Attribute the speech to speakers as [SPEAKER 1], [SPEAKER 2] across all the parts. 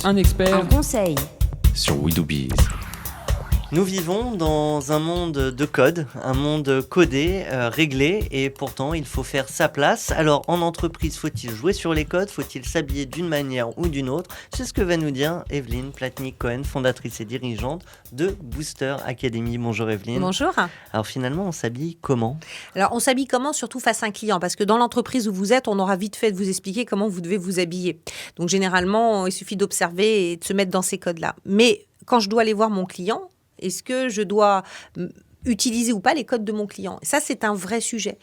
[SPEAKER 1] un expert,
[SPEAKER 2] un conseil.
[SPEAKER 3] Sur We Do Biz.
[SPEAKER 4] Nous vivons dans un monde de code, un monde codé, réglé, et pourtant il faut faire sa place. Alors en entreprise, faut-il jouer sur les codes? Faut-il s'habiller d'une manière ou d'une autre? C'est ce que va nous dire Evelyne Platnik-Cohen, fondatrice et dirigeante de Booster Academy. Bonjour Evelyne.
[SPEAKER 5] Bonjour.
[SPEAKER 4] Alors finalement, on s'habille comment?
[SPEAKER 5] Alors on s'habille comment? Surtout face à un client, parce que dans l'entreprise où vous êtes, on aura vite fait de vous expliquer comment vous devez vous habiller. Donc généralement, il suffit d'observer et de se mettre dans ces codes-là. Mais quand je dois aller voir mon client, est-ce que je dois utiliser ou pas les codes de mon client? Ça, c'est un vrai sujet.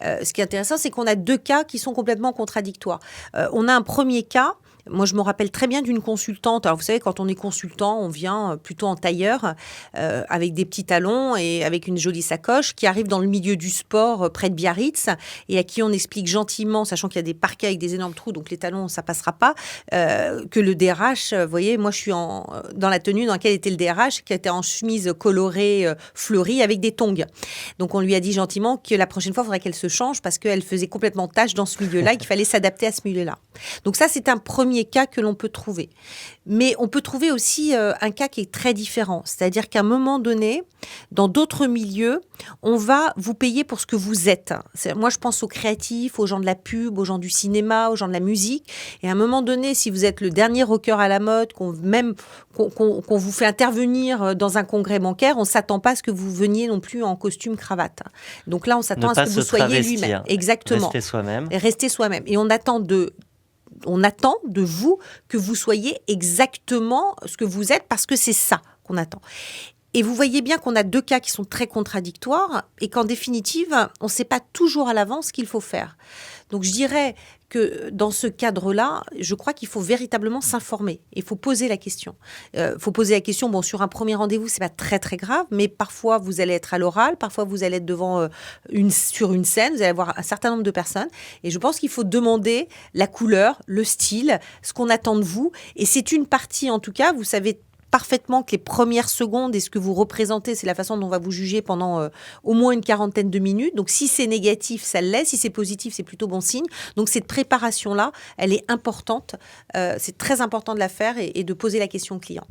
[SPEAKER 5] Ce qui est intéressant, c'est qu'on a deux cas qui sont complètement contradictoires. On a un premier cas. Moi, je me rappelle très bien d'une consultante. Alors, vous savez, quand on est consultant, on vient plutôt en tailleur, avec des petits talons et avec une jolie sacoche, qui arrive dans le milieu du sport, près de Biarritz, et à qui on explique gentiment, sachant qu'il y a des parquets avec des énormes trous, donc les talons, ça passera pas, que le DRH, vous voyez, moi, je suis dans la tenue dans laquelle était le DRH, qui était en chemise colorée, fleurie, avec des tongs. Donc, on lui a dit gentiment que la prochaine fois, il faudrait qu'elle se change parce qu'elle faisait complètement tâche dans ce milieu-là et qu'il fallait s'adapter à ce milieu-là. Donc ça, c'est un premier cas que l'on peut trouver. Mais on peut trouver aussi un cas qui est très différent. C'est-à-dire qu'à un moment donné, dans d'autres milieux, on va vous payer pour ce que vous êtes. Moi, je pense aux créatifs, aux gens de la pub, aux gens du cinéma, aux gens de la musique. Et à un moment donné, si vous êtes le dernier rocker à la mode, qu'on vous fait intervenir dans un congrès bancaire, on ne s'attend pas à ce que vous veniez non plus en costume cravate. Donc là, on s'attend à ce que vous soyez lui-même. Exactement.
[SPEAKER 4] Rester soi-même.
[SPEAKER 5] Rester soi-même. Et on attend de vous que vous soyez exactement ce que vous êtes, parce que c'est ça qu'on attend. Et vous voyez bien qu'on a deux cas qui sont très contradictoires et qu'en définitive, on ne sait pas toujours à l'avance ce qu'il faut faire. Donc je dirais que dans ce cadre-là, je crois qu'il faut véritablement s'informer. Il faut poser la question. Faut poser la question, bon, sur un premier rendez-vous, c'est pas très très grave, mais parfois vous allez être à l'oral, parfois vous allez être devant sur une scène, vous allez avoir un certain nombre de personnes. Et je pense qu'il faut demander la couleur, le style, ce qu'on attend de vous. Et c'est une partie, en tout cas, vous savez parfaitement que les premières secondes et ce que vous représentez, c'est la façon dont on va vous juger pendant au moins une quarantaine de minutes. Donc, si c'est négatif, ça l'est. Si c'est positif, c'est plutôt bon signe. Donc, cette préparation-là, elle est importante. C'est très important de la faire et de poser la question au client.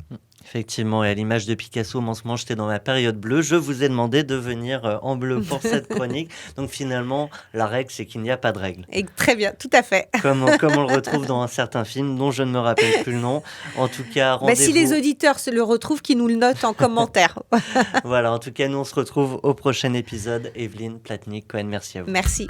[SPEAKER 4] Effectivement, et à l'image de Picasso, en ce moment, j'étais dans ma période bleue. Je vous ai demandé de venir en bleu pour cette chronique. Donc finalement, la règle, c'est qu'il n'y a pas de règle.
[SPEAKER 5] Et très bien, tout à fait.
[SPEAKER 4] Comme on le retrouve dans un certain film dont je ne me rappelle plus le nom. En tout cas, rendez-vous...
[SPEAKER 5] si les auditeurs se le retrouvent, qu'ils nous le notent en commentaire.
[SPEAKER 4] Voilà, en tout cas, nous, on se retrouve au prochain épisode. Evelyne Platnik-Cohen, merci à vous.
[SPEAKER 5] Merci.